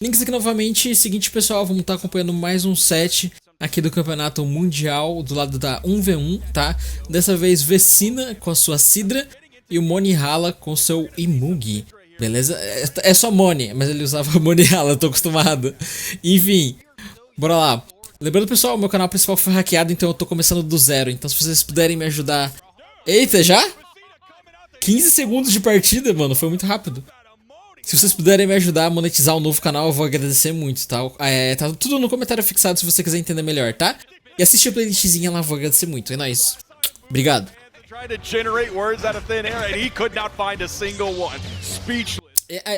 Links aqui novamente. Seguinte, pessoal, vamos estar acompanhando mais um set aqui do Campeonato Mundial do lado da 1v1, tá? Dessa vez Vecina com a sua Sidra e o Moni Hala com o seu Imugi, beleza? É só Moni, mas ele usava Moni Hala, tô acostumado. Enfim, bora lá. Lembrando, pessoal, meu canal principal foi hackeado, então eu tô começando do zero. Então se vocês puderem me ajudar... Eita, já? 15 segundos de partida, mano, foi muito rápido. Se vocês puderem me ajudar a monetizar o novo canal, eu vou agradecer muito, tá? Tá tudo no comentário fixado se você quiser entender melhor, tá? E assiste a playlistzinha lá, vou agradecer muito. É nóis. Obrigado.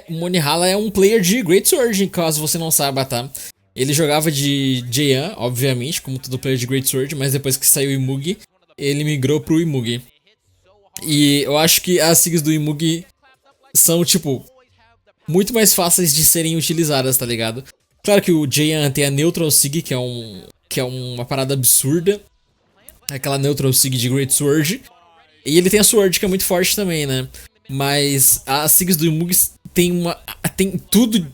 O Moni Hala é um player de Great Sword, caso você não saiba, tá? Ele jogava de Jayan, obviamente, como todo player de Great Sword, mas depois que saiu o Imugi, ele migrou pro Imugi. E eu acho que as SIGs do Imugi são, tipo, muito mais fáceis de serem utilizadas, tá ligado? Claro que o Jayan tem a Neutral Sig, que é uma parada absurda. Aquela Neutral Sig de Great Sword. E ele tem a Sword, que é muito forte também, né? Mas as SIGs do Imugi tem tudo.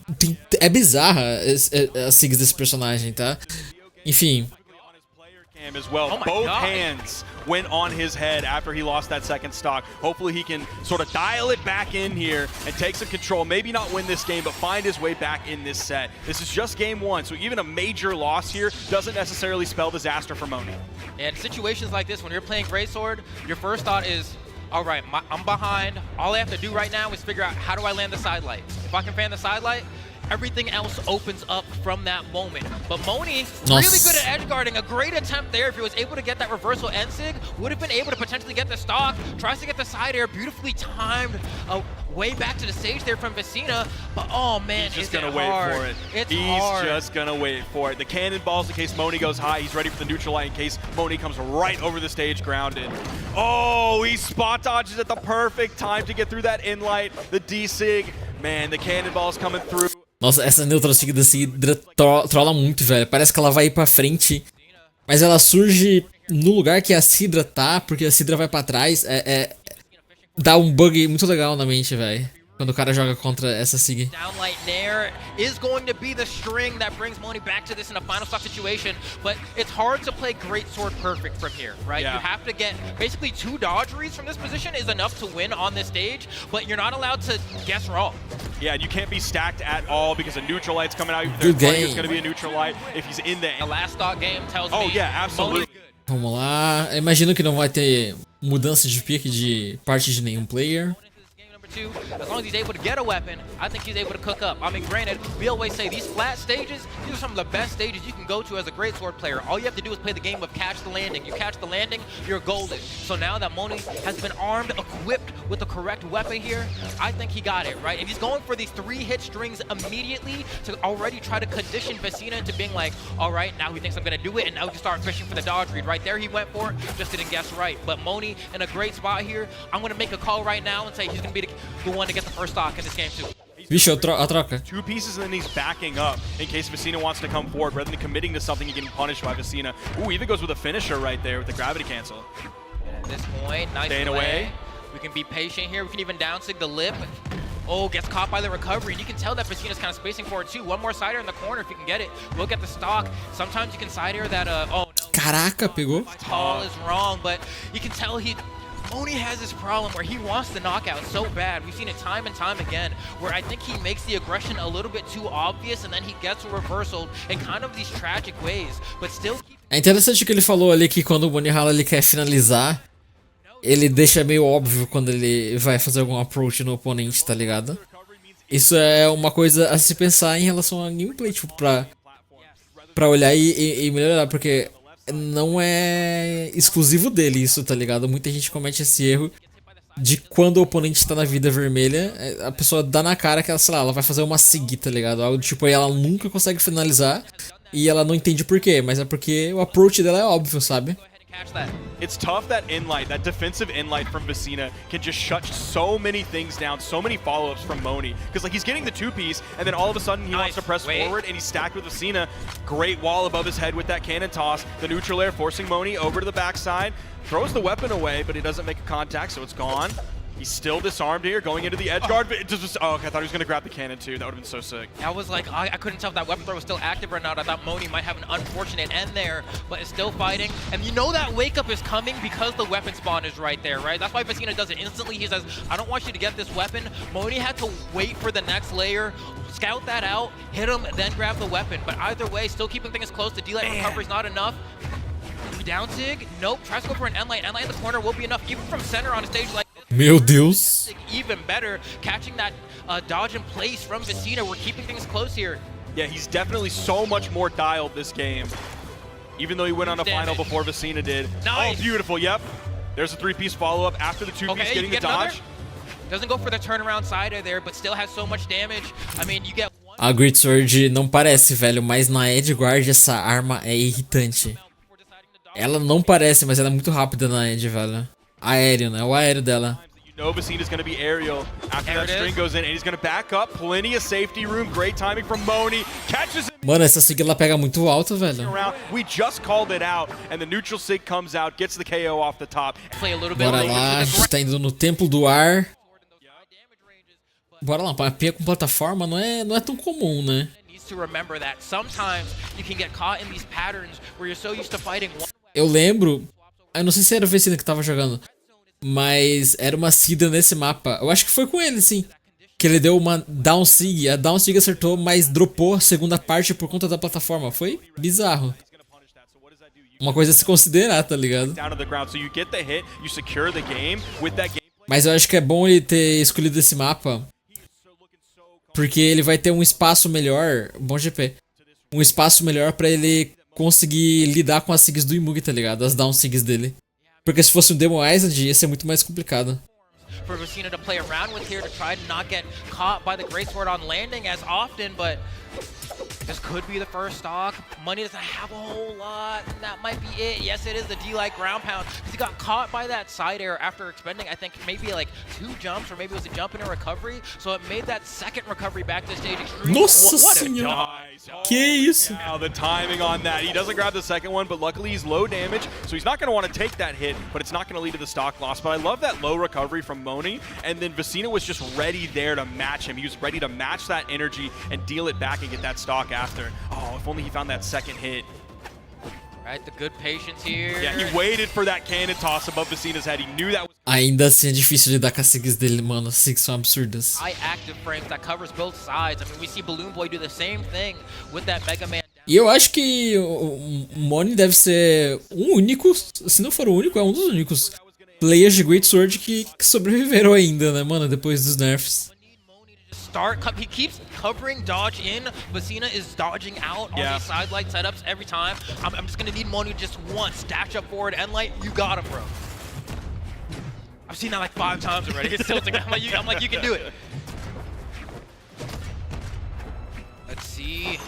É bizarra as SIGs desse personagem, tá? Enfim. As well. Oh my Both God. hands went on his head after he lost that second stock. Hopefully he can sort of dial it back in here and take some control. Maybe not win this game, but find his way back in this set. This is just game one, so even a major loss here doesn't necessarily spell disaster for Moni. And situations like this, when you're playing Greatsword, your first thought is, all right, I'm behind. All I have to do right now is figure out how do I land the side light. If I can fan the side light, everything else opens up from that moment. But Moni, really good at edge guarding. A great attempt there. If he was able to get that reversal N-Sig, would have been able to potentially get the stock. Tries to get the side air, beautifully timed way back to the stage there from Vecina. But oh man, He's just is it gonna wait hard. for it. It's He's hard. just gonna wait for it. The cannonballs in case Moni goes high. He's ready for the neutral light in case Moni comes right over the stage grounded. Oh, he spot dodges at the perfect time to get through that in-light. The D-Sig. Man, the cannonballs coming through. Nossa, essa Neutral Sig da Sidra trola muito, velho. Parece que ela vai ir pra frente, mas ela surge no lugar que a Sidra tá, porque a Sidra vai pra trás. Dá um bug muito legal na mente, velho, quando o cara joga contra essa Sig. Downlight Nair is going to be the string that brings Moni back to this in a final stock situation, but it's hard to play Great Sword perfect from here, right? Yeah. You have to get basically 2 dodge reads from this position is enough to win on this stage, but you're not allowed to guess wrong. Yeah, you can't be stacked at all because a neutral light's coming out. Good game. It's going to be a neutral light if he's in The the... last stock game tells Oh me yeah, absolutely. Vamos lá. Eu imagino que não vai ter mudança de pick de parte de nenhum player. Two, as long as he's able to get a weapon, I think he's able to cook up. I mean, granted, we always say these flat stages, these are some of the best stages you can go to as a great sword player. All you have to do is play the game of catch the landing. You catch the landing, you're golden. So now that Moni has been armed, equipped with the correct weapon here, I think he got it, right? If he's going for these 3 hit strings immediately to already try to condition Vecina into being like, all right, now he thinks I'm gonna do it, and now he can start fishing for the dodge read. Right there he went for it, just didn't guess right. But Moni in a great spot here. I'm gonna make a call right now and say he's gonna be the one to get the first stock in this game too. Vixe, a troca. 2 pieces and then he's backing up in case Vecina wants to come forward rather than committing to something and getting punished by Vecina. Ooh, even goes with a finisher right there with the gravity cancel. At this point, nice Staying play. away. We can be patient here. We can even downsig the lip. Oh, gets caught by the recovery. And you can tell that Vecina's kind of spacing for it too. One more side air in the corner if you can get it. Look at the stock. Sometimes you can side air that, oh no. Caraca, pegou. Tall is wrong, but you can tell Moni has this problem where he wants the knockout so bad. We've seen it time and time again, where I think he makes the aggression a little bit too obvious, and then he gets reversal in kind of these tragic ways, but still keep... É interessante que ele falou ali que quando o Moni Hala ele quer finalizar, ele deixa meio óbvio quando ele vai fazer algum approach no oponente, tá ligado? Isso é uma coisa a se pensar em relação a gameplay, tipo, pra olhar e melhorar, porque não é exclusivo dele isso, tá ligado? Muita gente comete esse erro de quando o oponente tá na vida vermelha, a pessoa dá na cara que ela, sei lá, ela vai fazer uma sig, tá ligado? Algo tipo, aí ela nunca consegue finalizar e ela não entende por quê, mas é porque o approach dela é óbvio, sabe? Catch that. It's tough that in-light, that defensive in-light from Vecina can just shut so many things down, so many follow-ups from Moni. Because like he's getting the 2-piece, and then all of a sudden he wants to press forward, and he's stacked with Vecina. Great wall above his head with that cannon toss. The neutral air forcing Moni over to the backside. Throws the weapon away, but he doesn't make a contact, so it's gone. He's still disarmed here, going into the edge guard. But it just, oh, okay, I thought he was going to grab the cannon too. That would have been so sick. I was like, I couldn't tell if that weapon throw was still active or not. I thought Moni might have an unfortunate end there, but is still fighting. And you know that wake up is coming because the weapon spawn is right there, right? That's why Vecina does it instantly. He says, I don't want you to get this weapon. Moni had to wait for the next layer, scout that out, hit him, then grab the weapon. But either way, still keeping things close. The D-Light recovery is not enough. Down Sig, nope, tries to go for an N-Light. N-Light in the corner will be enough, even from center on a stage like this. Meu Deus. Even better, catching that dodge in place from Vecina. We're keeping things close here. Yeah, he's definitely so much more dialed this game. Even though he went on a final before Vecina did. Nice. Oh, beautiful, yep. There's a 3-piece follow-up after the 2-piece getting the dodge. Another? Doesn't go for the turnaround side there, but still has so much damage. I mean, you get one... A Great Sword não parece, velho, mas na Edgeguard essa arma é irritante. Ela não parece, mas ela é muito rápida na Edge, velho. Aéreo, né? O aéreo dela. You know Vecina's going to be aerial after that string goes in, and he's going to back up. Plenty of safety room. Great timing from Moni. Catches him. Mano, essa Sig ela pega muito alto, velho. We just called it out, and the neutral Sig comes out, gets the KO off the top. Play a little bit. Bora lá, a gente tá indo no Templo do Ar. Bora lá, mapinha com plataforma não é tão comum, né? To remember that sometimes you can get caught in these patterns where you're so used to fighting one. Eu lembro, eu não sei se era o Vecina que tava jogando, mas era uma Sidra nesse mapa. Eu acho que foi com ele, sim. Que ele deu uma Down Sig, a Down Sig acertou, mas dropou a segunda parte por conta da plataforma. Foi bizarro. Uma coisa a se considerar, tá ligado? Mas eu acho que é bom ele ter escolhido esse mapa, porque ele vai ter um espaço melhor, bom GP, um espaço melhor pra ele conseguir lidar com as Sigs do Imug, tá ligado? As Down Sigs dele. Porque se fosse um Demon Island, ia ser muito mais complicado. For Vecina to play around with here to try to not get caught by the Greatsword on landing as often, but this could be the first stock. Money doesn't have a whole lot, and that might be it. Yes, it is the D-Light ground pound. He got caught by that side air after expending, I think, maybe like 2 jumps, or maybe it was a jump and a recovery. So it made that second recovery back to stage extremely. Nossa senhora! Que isso? Wow, the timing on that. He doesn't grab the second one, but luckily he's low damage, so he's not going to want to take that hit, but it's not going to lead to the stock loss. But I love that low recovery from Moni, and then Vecina was just ready there to match him. He was ready to match that energy and deal it back and get that stock after. Oh, if only he found that second hit. Right, the good patience here. Yeah, he waited for that cannon toss above Vecina's head. He knew that was... Ainda assim é difícil lidar com as Sigs dele, mano. As Sigs são absurdas. High active frames that covers both sides. I mean, we see Balloon Boy do the same thing with that Mega Man. E eu acho que o Moni deve ser o único, se não for o único, é um dos únicos players de Great Sword que sobreviveram ainda, né, mano, depois dos nerfs. He keeps covering dodge in. Vecina is dodging out on these side light setups every time. I'm just gonna need Moni just once. Dash up forward, end light, you got him, bro. I've seen that like 5 times already. It's tilting. I'm like, you can do it. Let's see.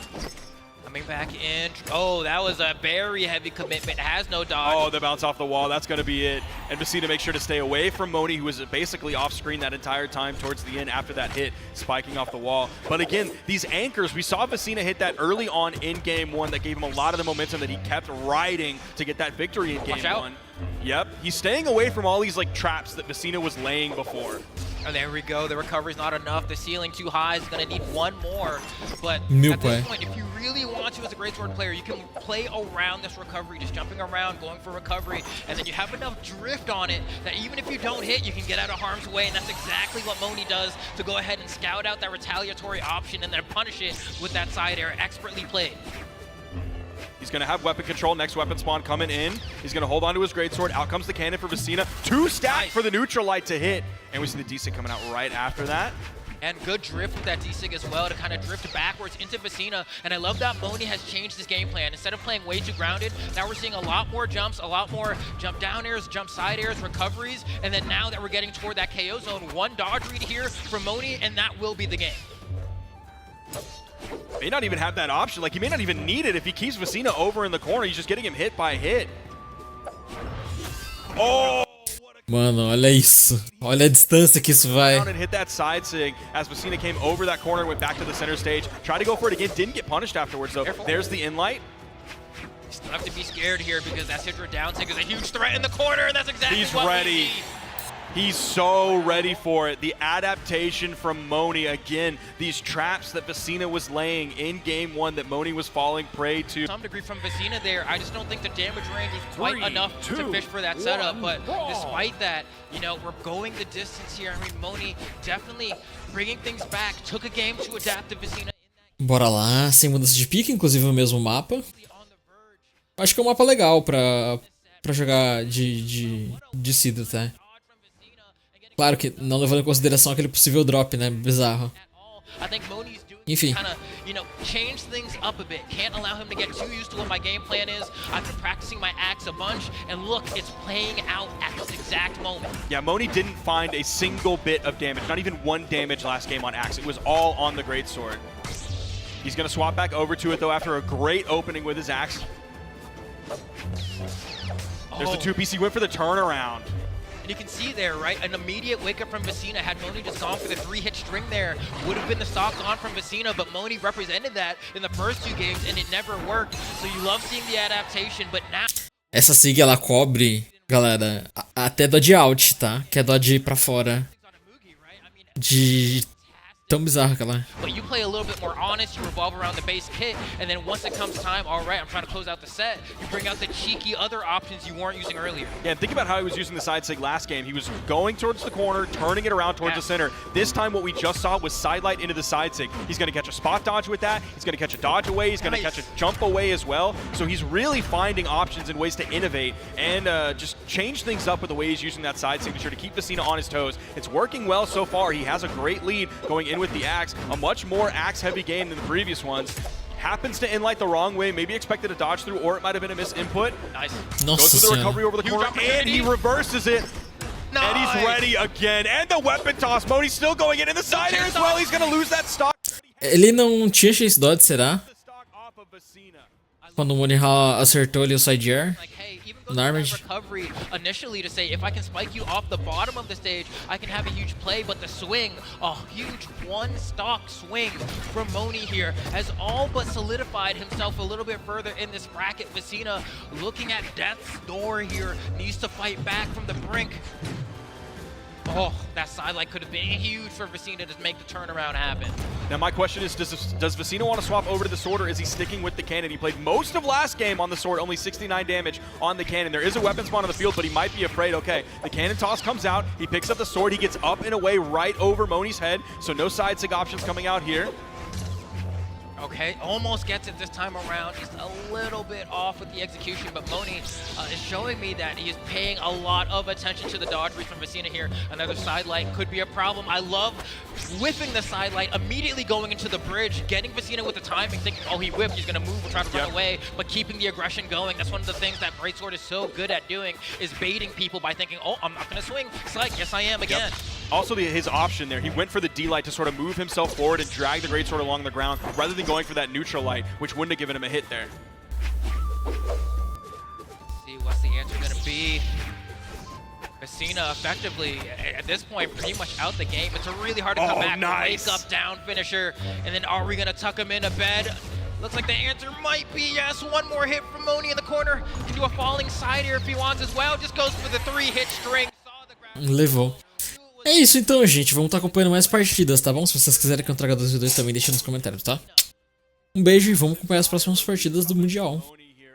Coming back in. Oh, that was a very heavy commitment. Has no dodge. Oh, the bounce off the wall. That's going to be it. And Vecina makes sure to stay away from Moni, who was basically off screen that entire time towards the end after that hit, spiking off the wall. But again, these anchors, we saw Vecina hit that early on in game 1 that gave him a lot of the momentum that he kept riding to get that victory in game 1. Yep, he's staying away from all these like traps that Vecina was laying before. Oh, there we go. The recovery's not enough. The ceiling too high. Is going to need one more. But at this point, if you really want to as a Great Sword player, you can play around this recovery, just jumping around, going for recovery, and then you have enough drift on it that even if you don't hit, you can get out of harm's way, and that's exactly what Moni does to go ahead and scout out that retaliatory option and then punish it with that side air, expertly played. He's going to have weapon control, next weapon spawn coming in. He's going to hold on to his Greatsword. Out comes the cannon for Vecina. 2 stack for the neutral light to hit. And we see the D-Sig coming out right after that. And good drift with that D-Sig as well to kind of drift backwards into Vecina. And I love that Moni has changed his game plan. Instead of playing way too grounded, now we're seeing a lot more jumps, a lot more jump down airs, jump side airs, recoveries. And then now that we're getting toward that KO zone, 1 dodge read here from Moni, and that will be the game. May not even have that option. Like, he may not even need it if he keeps Vecina over in the corner. He's just getting him hit by hit. Oh! Mano, olha isso. Olha a distância que isso vai. And hit that side sig as Vecina came over that corner, went back to the center stage. Tried to go for it again, didn't get punished afterwards though. Careful. There's the in-light. You still have to be scared here because that Sidra down sig is a huge threat in the corner, and that's exactly He's what ready. we see. He's so ready for it. The adaptation from Moni. Again, these traps that Vecina was laying in game 1 that Moni was falling prey to. To some degree from Vecina there, I just don't think the damage range was quite enough to fish for that setup. But despite that, you know, we're going the distance here. I mean, Moni definitely bringing things back. Took a game to adapt to Vecina. Bora lá, sem mudança de pique, inclusive o mesmo mapa. Acho que é um mapa legal pra jogar de Sidra, tá? Claro que não levando em consideração aquele possível drop, né? Bizarro. Enfim. You know, change things up a bit. Can't allow him to get too used to what my game plan is. I've been practicing my axe a bunch, and look, it's playing out at this exact moment. Yeah, Moni didn't find a single bit of damage, not even 1 damage last game on axe. It was all on the greatsword. He's gonna swap back over to it though after a great opening with his axe. There's the 2-piece. He went for the turnaround. And you can see there, right, an immediate wake up from Vecina. Had Moni just gone for the 3-hit string there, would have been the stock on from Vecina, but Moni represented that in the first 2 games and it never worked. So you love seeing the adaptation, but now... Essa sig ela cobre, galera, até dodge out, tá? Que é dodge pra fora. De... tão bizarro que ela é. But you play a little bit more honest, you revolve around the base kit, and then once it comes time, all right, I'm trying to close out the set, you bring out the cheeky other options you weren't using earlier. Yeah, and think about how he was using the side sig last game. He was going towards the corner, turning it around towards the center. This time what we just saw was sidelight into the side sig. He's going to catch a spot dodge with that, he's going to catch a dodge away, he's going to catch a jump away as well. So he's really finding options and ways to innovate and just change things up with the way he's using that side signature to keep Vecina on his toes. It's working well so far. He has a great lead going in with the axe. A much more axe-heavy game than the previous ones. Happens to inlight the wrong way, maybe expected a dodge through, or it might have been a misinput. Nice. Goes with the recovery over the corner, and he reverses it. Nice. And he's ready again. And the weapon toss. Moni's still going in the side air as well. He's going to lose that stock. Ele não tinha chase dodge, será? Quando o Moni acertou ali o side air. Recovery initially to say if I can spike you off the bottom of the stage, I can have a huge play, but the swing, a huge 1-stock swing from Moni here has all but solidified himself a little bit further in this bracket. Vecina looking at death's door here, needs to fight back from the brink. Oh, that sidelight could have been huge for Vecina to make the turnaround happen. Now my question is, does Vecina want to swap over to the sword, or is he sticking with the cannon? He played most of last game on the sword, only 69 damage on the cannon. There is a weapon spawn on the field, but he might be afraid. Okay, the cannon toss comes out, he picks up the sword, he gets up and away right over Moni's head, so no side sig options coming out here. Okay, almost gets it this time around. Just a little bit off with the execution, but Moni is showing me that he is paying a lot of attention to the dodge read from Vecina here. Another sidelight could be a problem. I love whiffing the sidelight, immediately going into the bridge, getting Vecina with the timing, thinking, oh, he whipped, he's gonna move, we'll try to run away, but keeping the aggression going. That's one of the things that Greatsword is so good at doing, is baiting people by thinking, oh, I'm not gonna swing. It's like, yes, I am again. Also, his option there, he went for the D-light to sort of move himself forward and drag the Greatsword along the ground, rather than going for that neutral light, which wouldn't have given him a hit there. Let's see, what's the answer gonna be? Vecina effectively, at this point, pretty much out the game. It's really hard to come back. Nice. Wake up, down finisher, and then are we gonna tuck him into bed? Looks like the answer might be yes. One more hit from Moni in the corner. Can do a falling side here if he wants as well. Just goes for the 3-hit string. Levou. É isso então, gente. Vamos estar acompanhando mais partidas, tá bom? Se vocês quiserem que eu traga 2v2 também, deixa nos comentários, tá? Um beijo e vamos acompanhar as próximas partidas do Mundial.